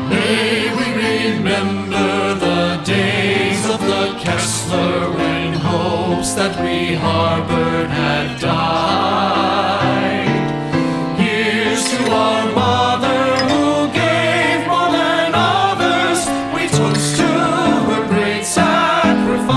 May we remember the days of the Kessler when hopes that we harbored had died. Here's to our mother who gave more than others. We toast to her great sacrifice.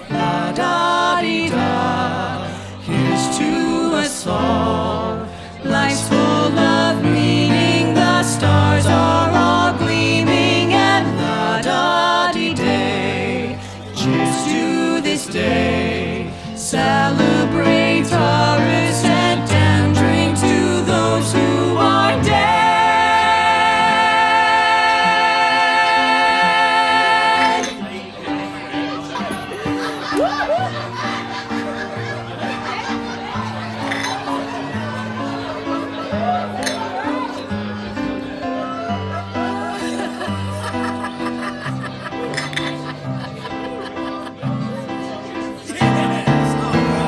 La da dee da, here's to us all. Life's full of meaning, the stars are all gleaming, and la da dee day. Cheers to this day. Celebrate our ascent and drink to those who are dead.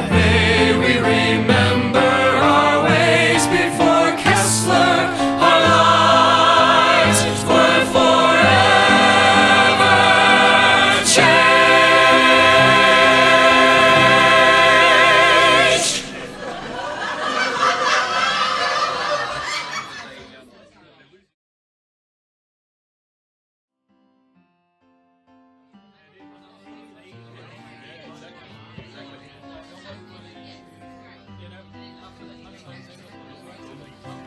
May we remember our ways before Kessler. Our lives were forever changed.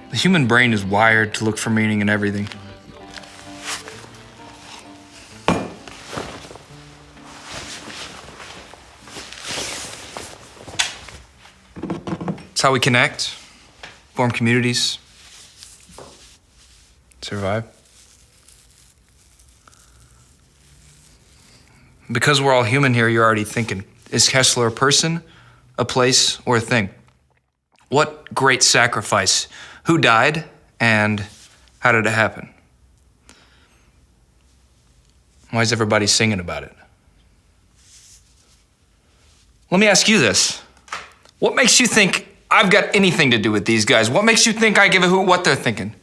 The human brain is wired to look for meaning in everything. It's how we connect, form communities, survive. Because we're all human here, you're already thinking, is Kessler a person, a place, or a thing? What great sacrifice? Who died, and how did it happen? Why is everybody singing about it? Let me ask you this. What makes you think I've got anything to do with these guys? What makes you think I give a hoot what they're thinking?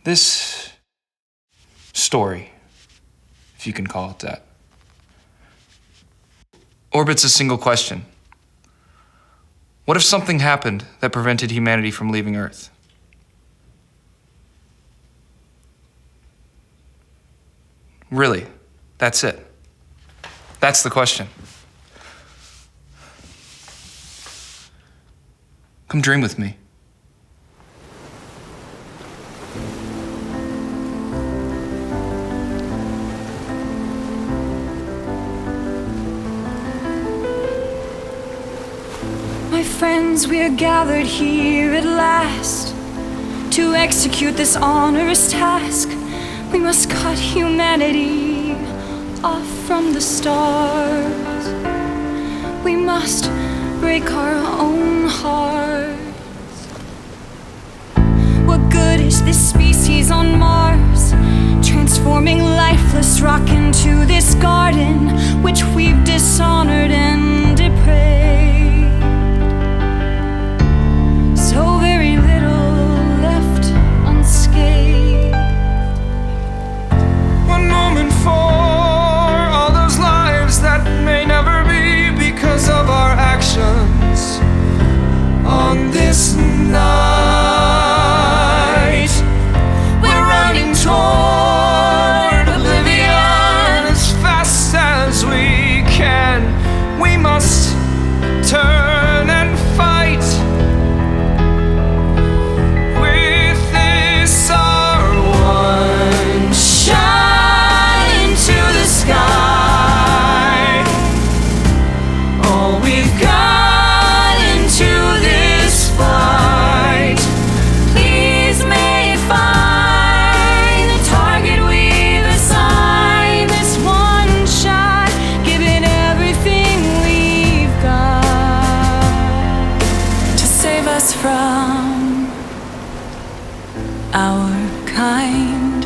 This story, if you can call it that, orbits a single question. What if something happened that prevented humanity from leaving Earth? Really, that's it. That's the question. Come dream with me. My friends, we are gathered here at last to execute this onerous task. We must cut humanity off from the stars. We must break our own hearts. What good is this species on Mars, transforming lifeless rock into this garden which we've dishonored and depraved? So very little left unscathed. mind.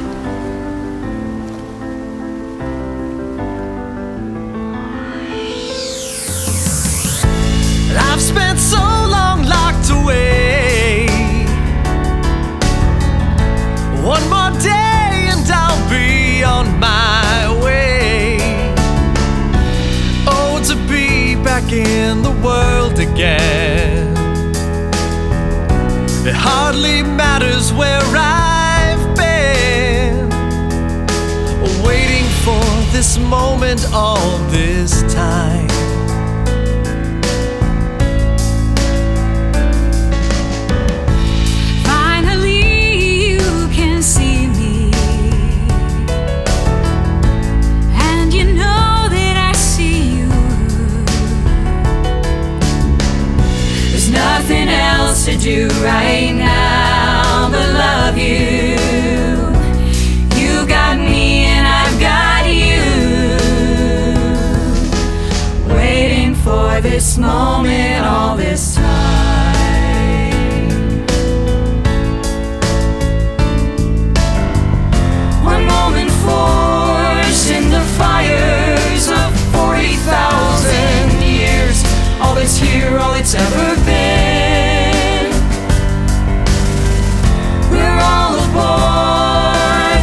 I've spent so long locked away. One more day and I'll be on my way. Oh, to be back in the world again. It hardly matters where I've been, waiting for this moment all this time. To do right now but love you. You got me and I've got you, waiting for this moment all this time. One moment forged in the fires of 40,000 years. All that's here, all it's ever been.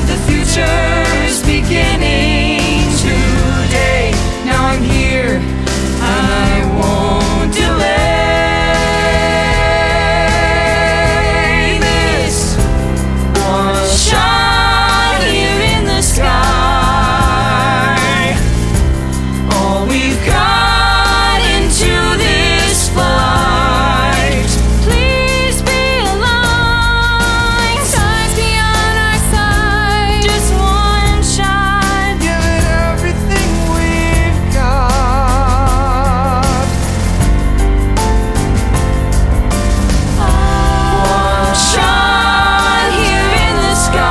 The future's beginning today. Now I'm here and I won't delay. This one shot here in the sky, all we've got into this flight. Please be alive. Stars beyond our sight. Just one shot. Give it everything we've got. One shot here in the sky.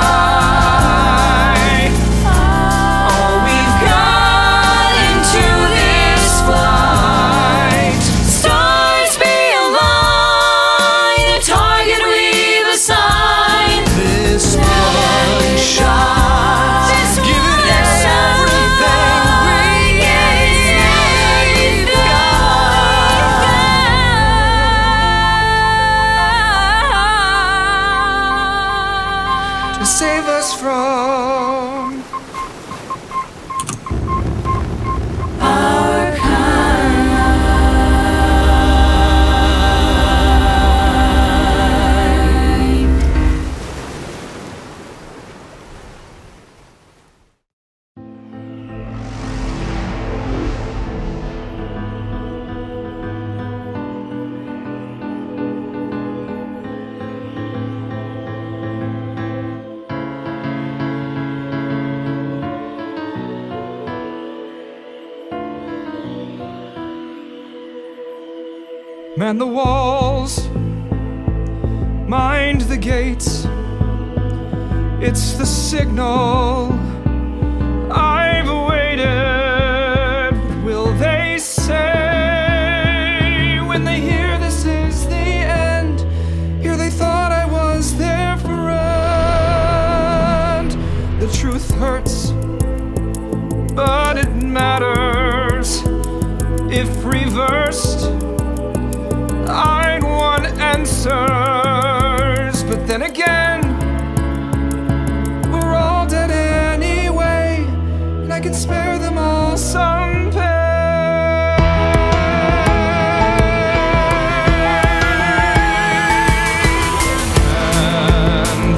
All we've got into this flight. Stars be aligned. The target we've assigned. This one shot. This Give it one everything we've got. To save us from our kind. Man the walls, mind the gates. It's the signal I've awaited. What will they say when they hear this is the end? Here they thought I was their friend. The truth hurts, but it matters if reversed. I'd want answers, but then again, we're all dead anyway, and I can spare them all some pain. And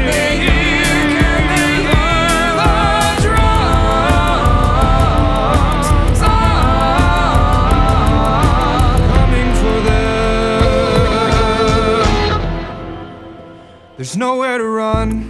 they hear the There's nowhere to run.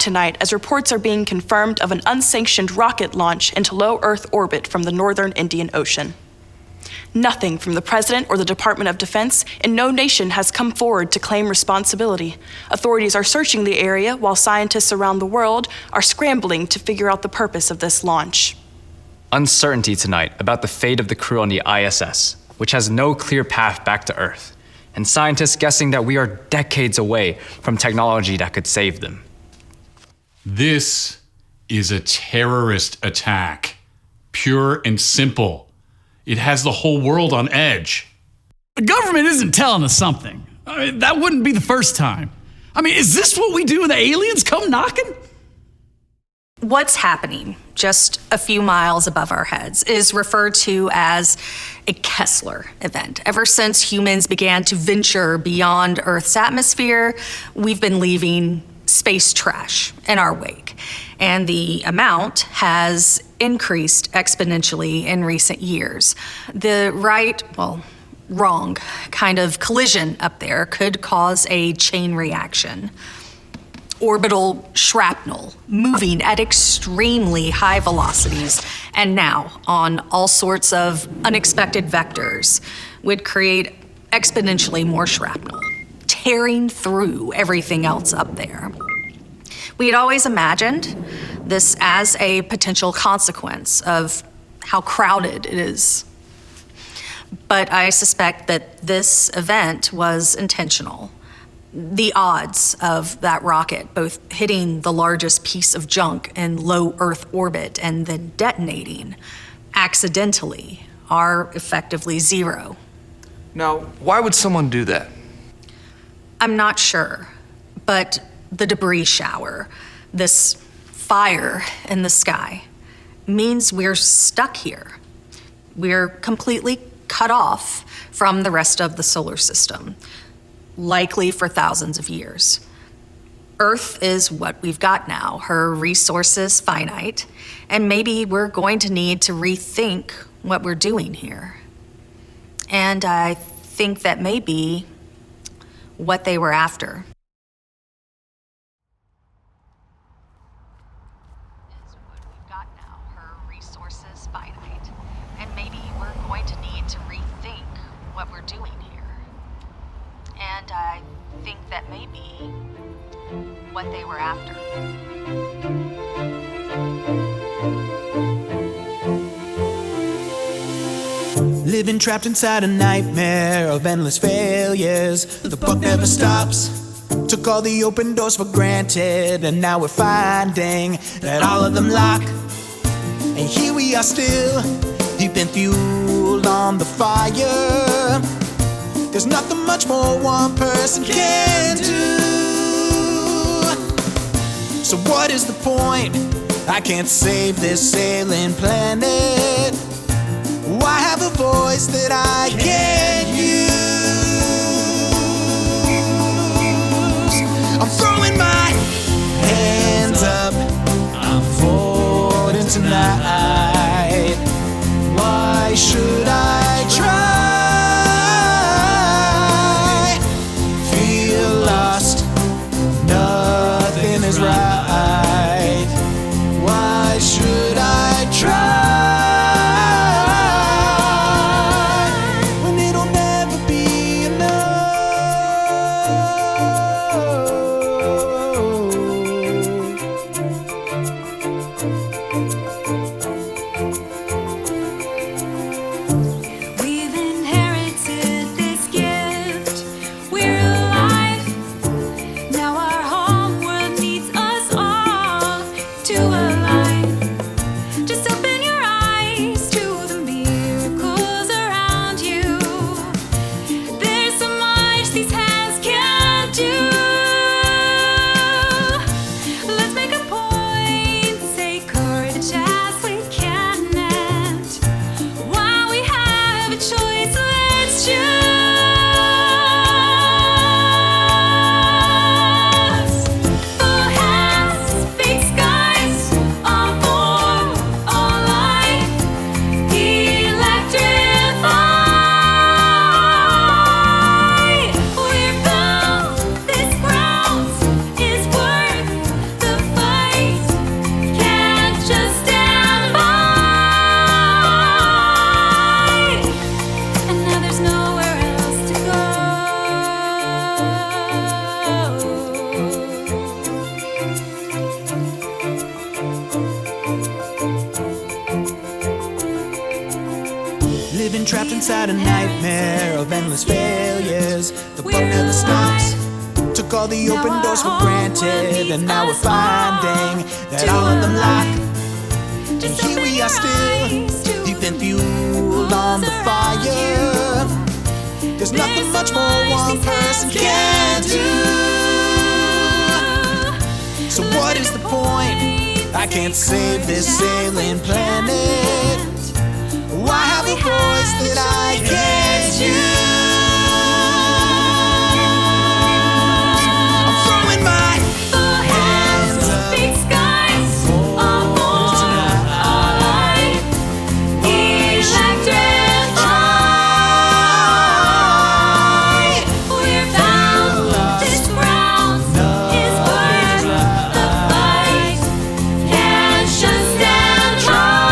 tonight as reports are being confirmed of an unsanctioned rocket launch into low Earth orbit from the northern Indian Ocean. Nothing from the President or the Department of Defense in no nation has come forward to claim responsibility. Authorities are searching the area while scientists around the world are scrambling to figure out the purpose of this launch. Uncertainty tonight about the fate of the crew on the ISS, which has no clear path back to Earth, and scientists guessing that we are decades away from technology that could save them. This is a terrorist attack. Pure and simple. It has the whole world on edge. The government isn't telling us something. I mean, that wouldn't be the first time. I mean, is this what we do when the aliens come knocking? What's happening just a few miles above our heads is referred to as a Kessler event. Ever since humans began to venture beyond Earth's atmosphere, we've been leaving space trash in our wake. And the amount has increased exponentially in recent years. The wrong kind of collision up there could cause a chain reaction. Orbital shrapnel moving at extremely high velocities and now on all sorts of unexpected vectors would create exponentially more shrapnel, tearing through everything else up there. We had always imagined this as a potential consequence of how crowded it is. But I suspect that this event was intentional. The odds of that rocket both hitting the largest piece of junk in low Earth orbit and then detonating accidentally are effectively zero. Now, why would someone do that? I'm not sure, but the debris shower, this fire in the sky, means we're stuck here. We're completely cut off from the rest of the solar system, likely for thousands of years. Earth is what we've got now, her resources finite, and maybe we're going to need to rethink what we're doing here. And I think that may be what they were after. Is what we've got now, her resources finite, and maybe we're going to need to rethink what we're doing here. And I think that may be what they were after. Living trapped inside a nightmare of endless failures. The buck never stops. Took all the open doors for granted, and now we're finding that all of them lock. And here we are still, deep in fuel on the fire. There's nothing much more one person can do. So what is the point? I can't save this ailing planet. Why have a voice that I can't use? I'm throwing my hands up, I'm voting tonight. Why should I try? Feel lost, nothing is right. Why should I try? living trapped inside a nightmare of endless failures. The buck never stops. Took all the open doors for granted, and now we're finding that all of them lock. And here we are still, deep and fueled on the fire. There's nothing much more one person can do. So what is the point? I can't save this alien planet. Why have a voice that I can't use? I'm throwing my hands up. Big skies are more alive. Electrify. We're found. This ground is worth the fight. Can't just stand try.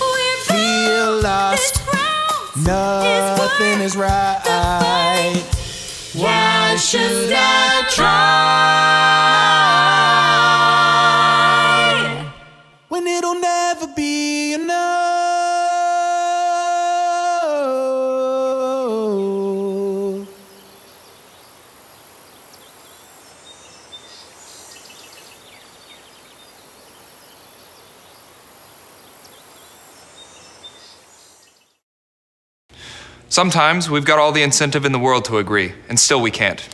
We're Feel lost. Nothing is right. Why should I try when it'll never be enough? Sometimes we've got all the incentive in the world to agree, and still we can't.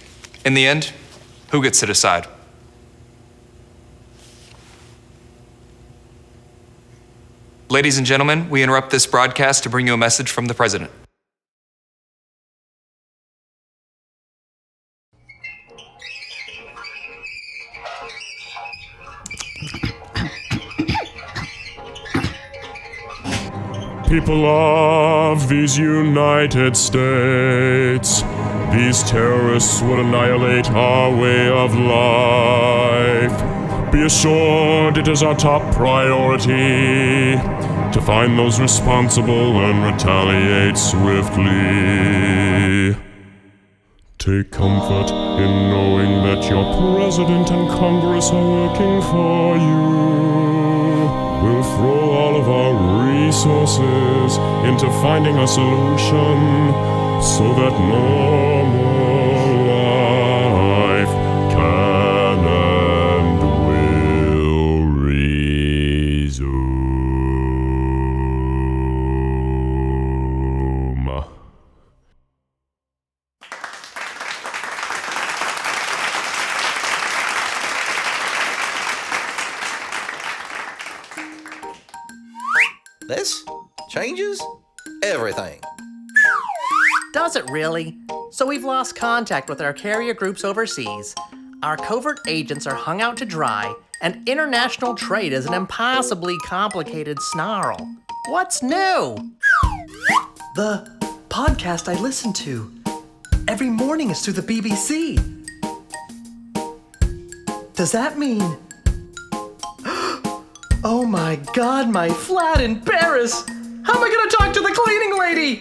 In the end, who gets to decide? Ladies and gentlemen, we interrupt this broadcast to bring you a message from the President. People of these United States, these terrorists would annihilate our way of life. Be assured it is our top priority to find those responsible and retaliate swiftly. Take comfort in knowing that your President and Congress are working for you. We'll throw all of our resources into finding a solution so that normal life can and will resume. This changes everything. Does it really? So we've lost contact with our carrier groups overseas. Our covert agents are hung out to dry, and international trade is an impossibly complicated snarl. What's new? The podcast I listen to every morning is through the BBC. Does that mean... Oh my God, my flat in Paris! How am I gonna talk to the cleaning lady?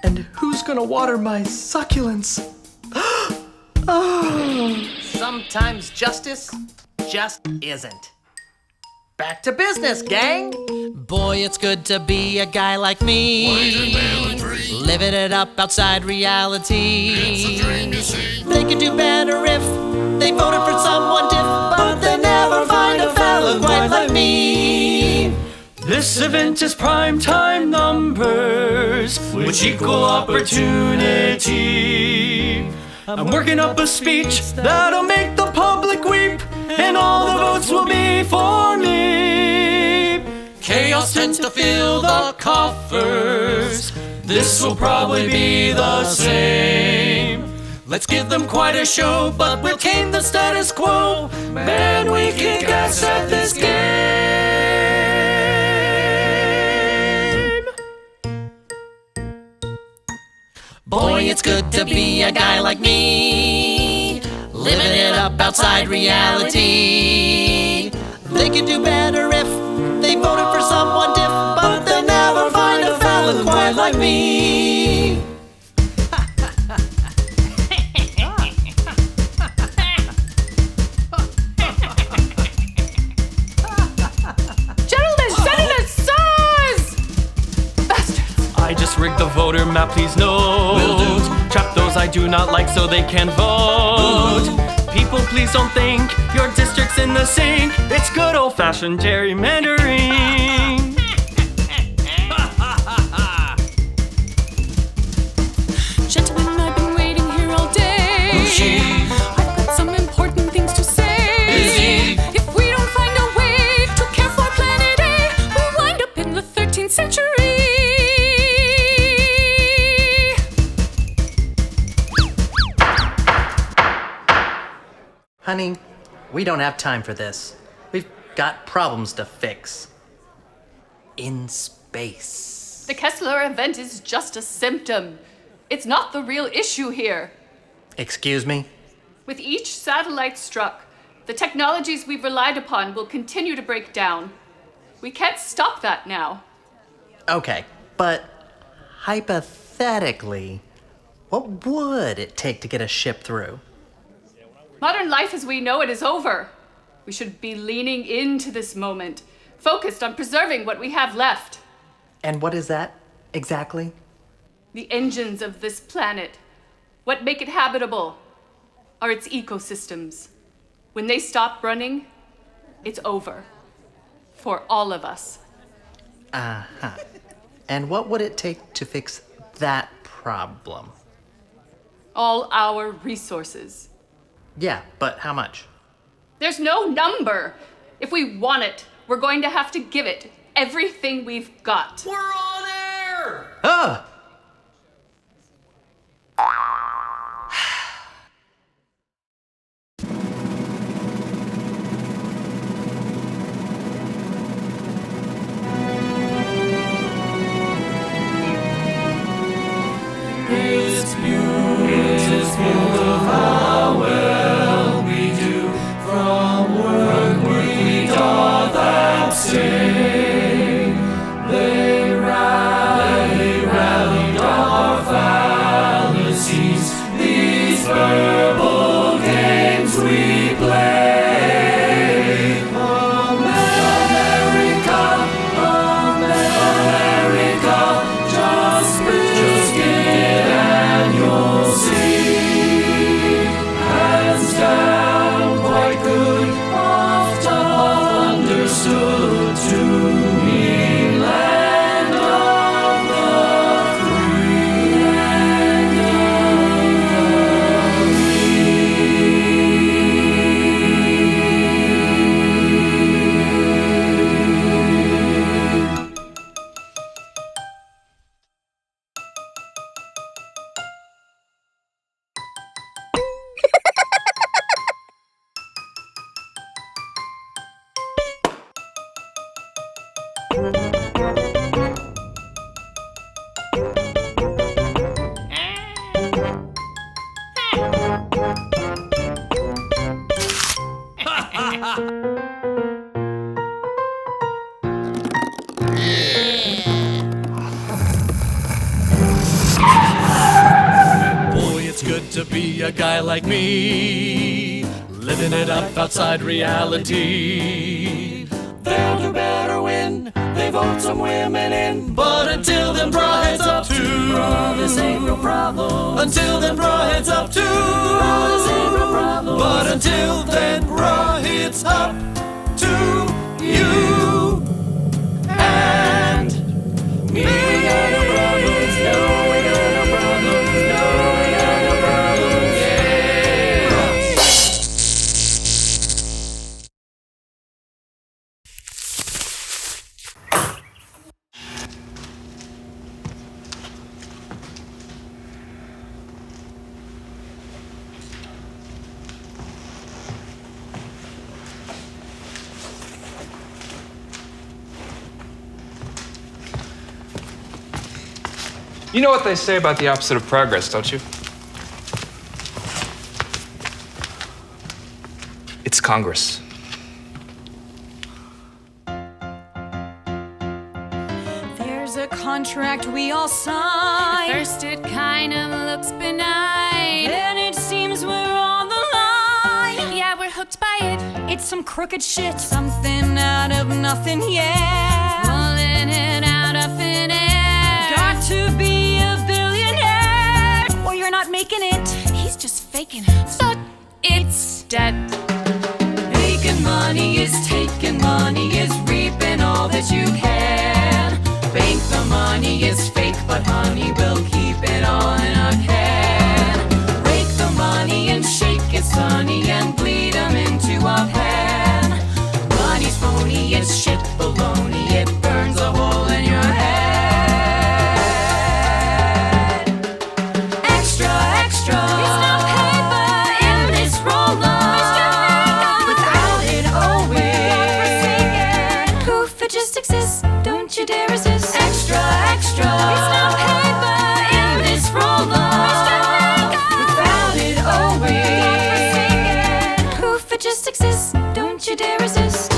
And who's gonna water my succulents? Oh. Sometimes justice just isn't. Back to business, gang! Boy, it's good to be a guy like me, living it up outside reality. They could do better if they voted for someone different, but they never find a fella quite like me. This event is prime time numbers with equal opportunity. I'm working up a speech that'll make the public weep, and all the votes will be for me. Chaos tends to fill the coffers. This will probably be the same. Let's give them quite a show, but we'll cane the status quo. Man, we kick ass at this game. Boy, it's good to be a guy like me, living it up outside reality. They could do better if they voted for someone different, but they never find a fella quite like me. outer map, please note. Will do. Trap those I do not like so they can vote. People, please don't think your district's in the sink. It's good old-fashioned gerrymandering. Gentlemen, I've been waiting here all day. Who's she? I've got some important things to say. Busy. If we don't find a way to care for Planet A, we'll wind up in the 13th century. Honey, we don't have time for this. We've got problems to fix. In space. The Kessler event is just a symptom. It's not the real issue here. Excuse me? With each satellite struck, the technologies we've relied upon will continue to break down. We can't stop that now. Okay, but hypothetically, what would it take to get a ship through? Modern life as we know it is over. We should be leaning into this moment, focused on preserving what we have left. And what is that exactly? The engines of this planet, what make it habitable, are its ecosystems. When they stop running, it's over. For all of us. Uh-huh. And what would it take to fix that problem? All our resources. Yeah, but how much? There's no number. If we want it, we're going to have to give it everything we've got. We're on air! Ah! It's beautiful how well we do. From work we doth abstain. They rallied our fallacies. These verbal games we play. America, America, just get and you'll see. Hands down, quite good, oft understood to mean land of the free, land of the Boy, it's good to be a guy like me, living it up outside reality. They'll do better when they vote some women in, but until then, bra heads up to. This ain't no problem. Until then, bra heads up to. This ain't no problem. But until then, bra heads up to you and me. You know what they say about the opposite of progress, don't you? It's Congress. There's a contract we all sign. At first it kind of looks benign. Then it seems we're on the line. Yeah, we're hooked by it. It's some crooked shit, something out of nothing, yeah. Pulling it out of thin air. Got to be a making it. He's just faking it. But it's debt. Making money is taking money, is reaping all that you can. Bank the money is fake, but honey, we'll keep it all in a can. Rake the money and shake it, sonny, and bleed 'em into a pan. Money's phony, it's shit baloney, it burns a hole in your head. Extra, extra. It's not paper in this roller. Without it always. Proof it just exists, don't you dare resist. Extra, extra. It's not paper in this roller. Without it always. Proof it just exists, don't you dare resist.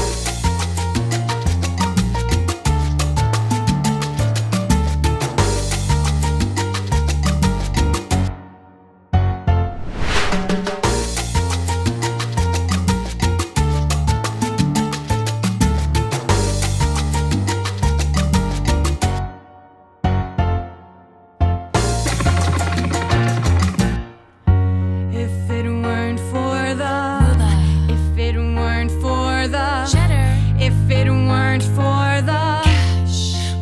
If it weren't for the, if it weren't for the Cheddar. if it weren't for the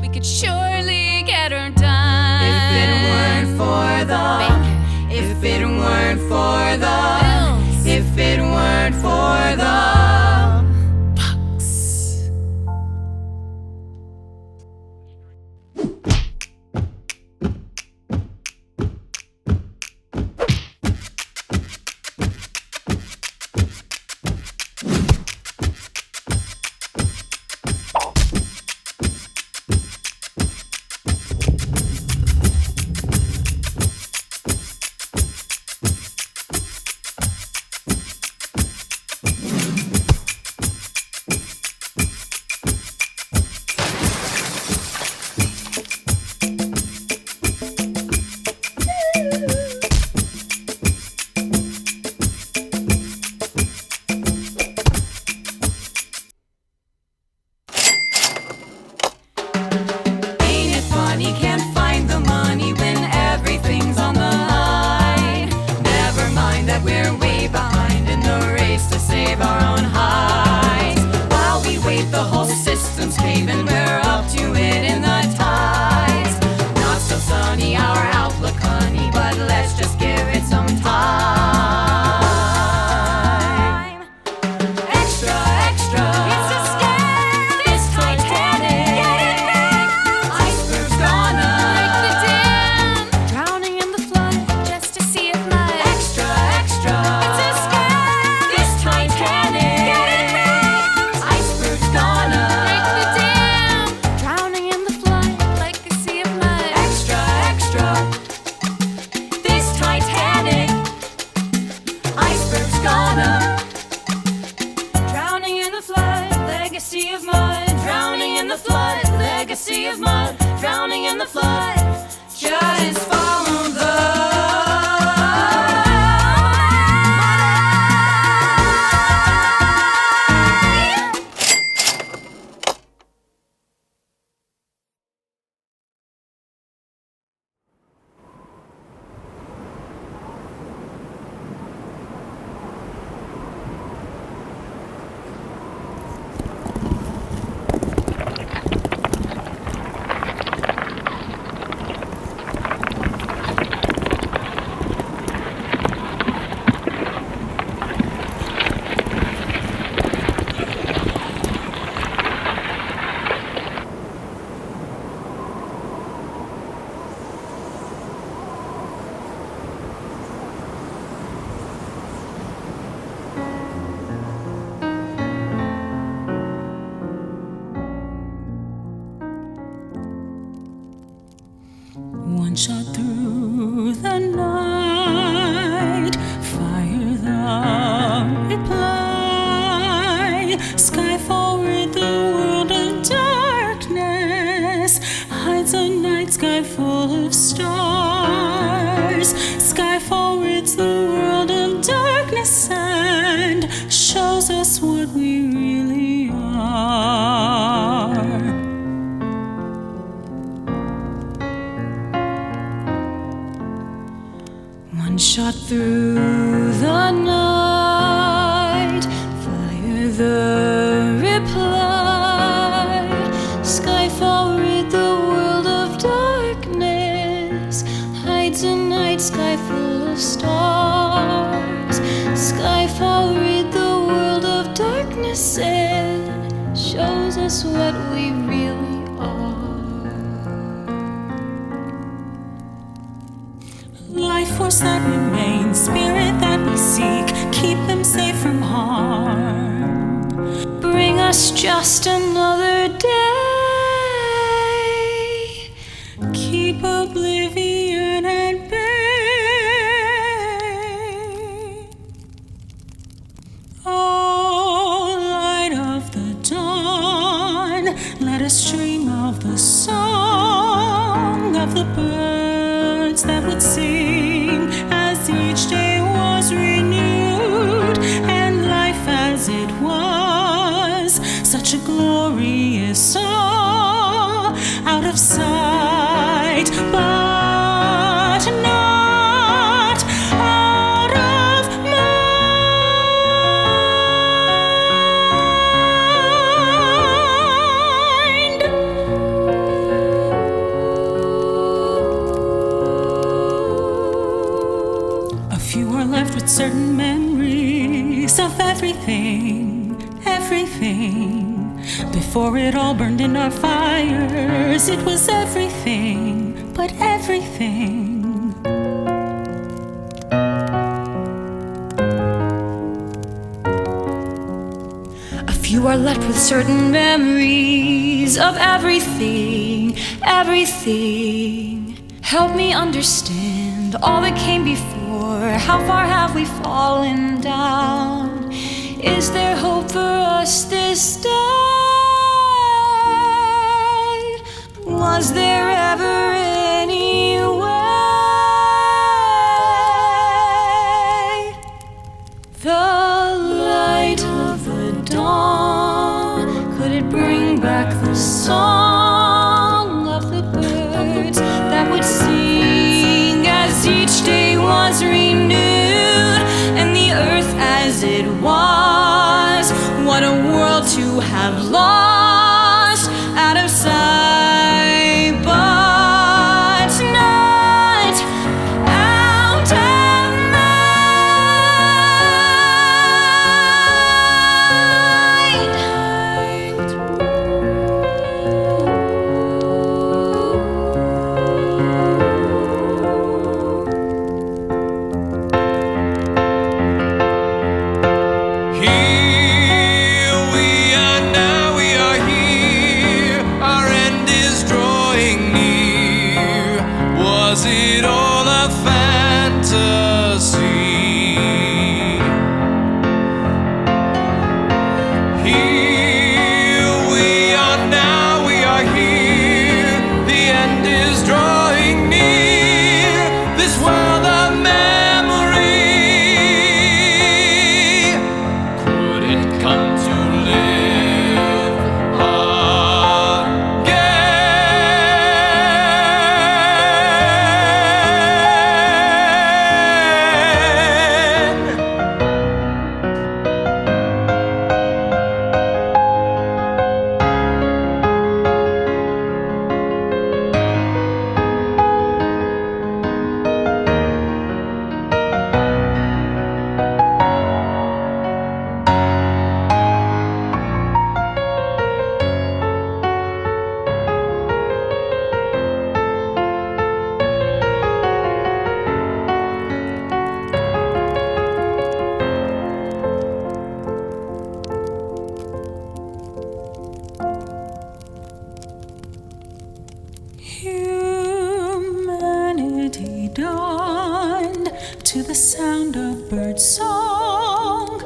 We could surely get her done. if it weren't for the if it weren't for the Bills. if it weren't for the Ain't it funny, can't find the money when everything's on the line. Never mind that we're way behind in the race to save our own hides. While we wait, the whole system's caving, we're up to it in the tides. Not so sunny, our outlook, honey, but let's just give it some time. Extra, extra. It's a scam. This Titanic. Iceberg's gonna Break the dam. Drowning in the flood. Just to see if my extra, extra. It's a scam. This Titanic. Iceberg's gonna break the dam. Drowning in the flood. Like to see if my extra, extra. This Titanic. Iceberg's gonna Drowning in the flood. Legacy of mud. drowning in the flood. Legacy of mud. Drowning in the flood. Just follow the One shot through the night, fire the reply. Skyfall rid the world of darkness, hides a night sky full of stars. Skyfall rids the world of darkness and shows us what we really are. One shot through the night. Fire the reply. Skyfall rid the world of darkness. Hides a night sky full of stars. Skyfall rid the world of darkness and shows us what we really are. Life force that remains, spirit that we seek, keep them safe from harm. Bring us just another day. Keep oblivion at bay. Oh, light of the dawn, let us dream of the song of the birds that would sing as each day was renewed, and life as it was, such a glorious song, out of sight, but not out of mind. A few are left with certain memories of everything, everything. Before it all burned in our fires, it was everything, but everything. A few are left with certain memories of everything, everything. Help me understand all that came before. How far have we fallen down? Is there hope for us this day? Was there ever any way? The light of the dawn, could it bring back the song of the birds that would sing as each day was renewed, and the earth as it was? What a world to have lost out of sight, but not out of Here we are now, we are here. Our end is drawing near. Was it all a fantasy? Here we are now, we are here. The end is drawing near. This world of memory, could it come to live again? Humanity dawned to the sound of bird song.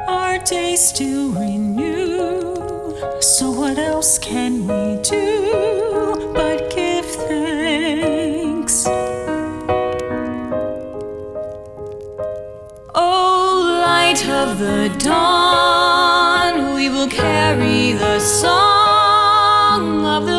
Our days still renew, so what else can we do but give thanks? Oh, light of the dawn, we will carry the song of the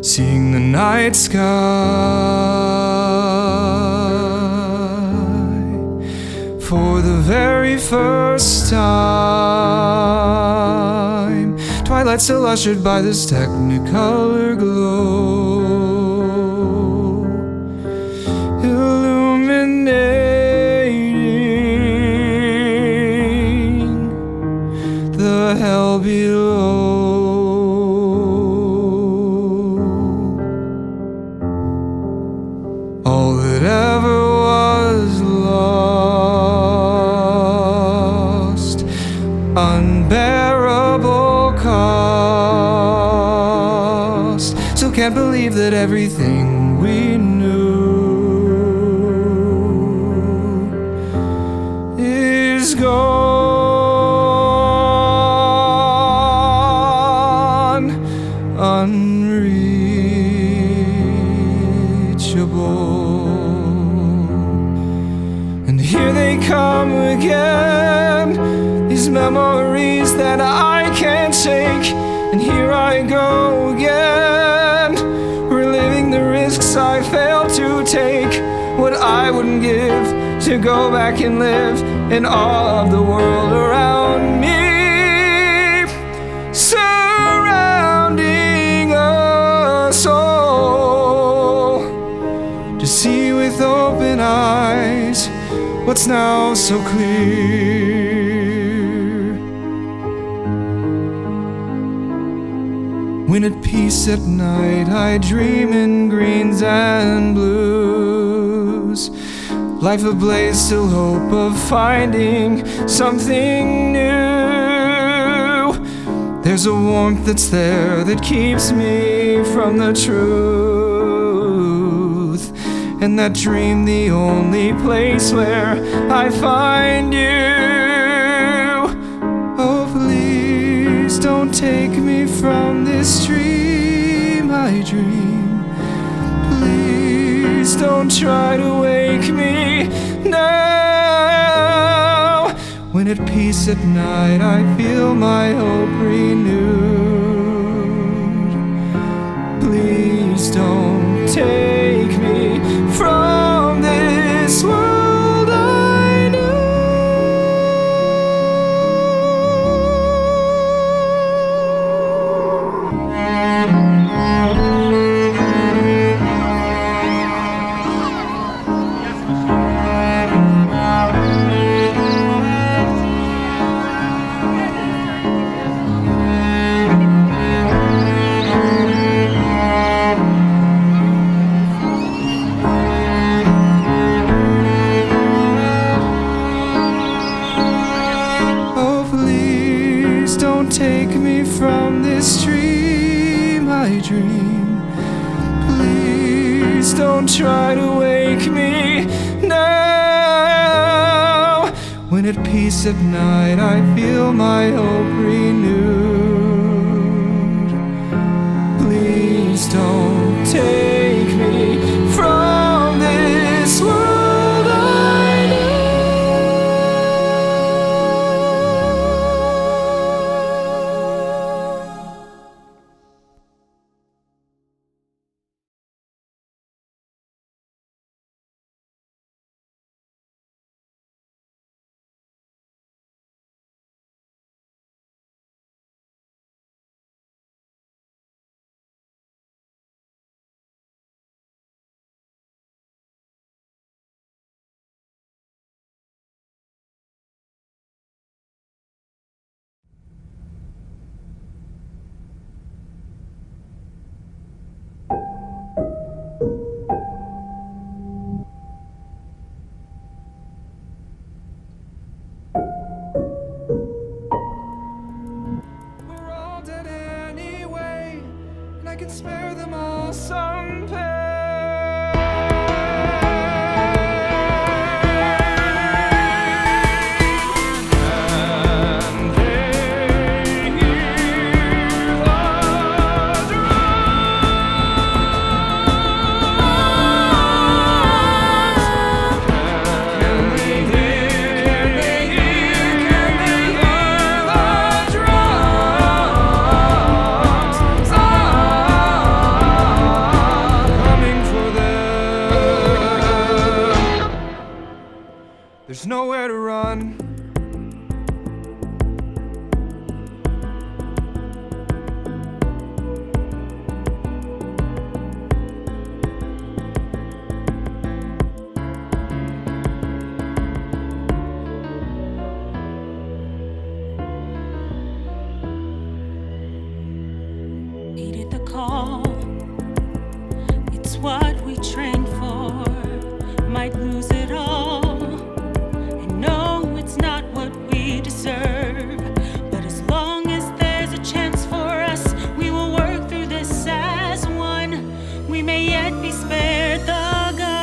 seeing the night sky for the very first time. Twilight still ushered by this technicolor glow, illuminating the hell below. All that ever was lost, unbearable cost. Still can't believe that everything we knew is gone, unreachable. And here they come again, these memories that I can't shake. And here I go again, reliving the risks I failed to take. What I wouldn't give to go back and live in awe of the world around me, surrounding us all, to see with open eyes what's now so clear. When at peace at night I dream in greens and blues, life ablaze, still hope of finding something new. There's a warmth that's there that keeps me from the truth, and that dream the only place where I find you. Oh, please don't take me from this dream I dream. Please don't try to wake me now. When at peace at night I feel my hope renewed. Please don't take me from this world I knew. Don't take me from this dream I dream. Please don't try to wake me now. When at peace at night I feel my hope renewed. Please don't take me from this world. nowhere to run. Heeded the call. It's what we trained for. Might lose it all. And no, it's not what we deserve. But as long as there's a chance for us, we will work through this as one. We may yet be spared the guns.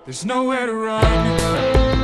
There's nowhere to run.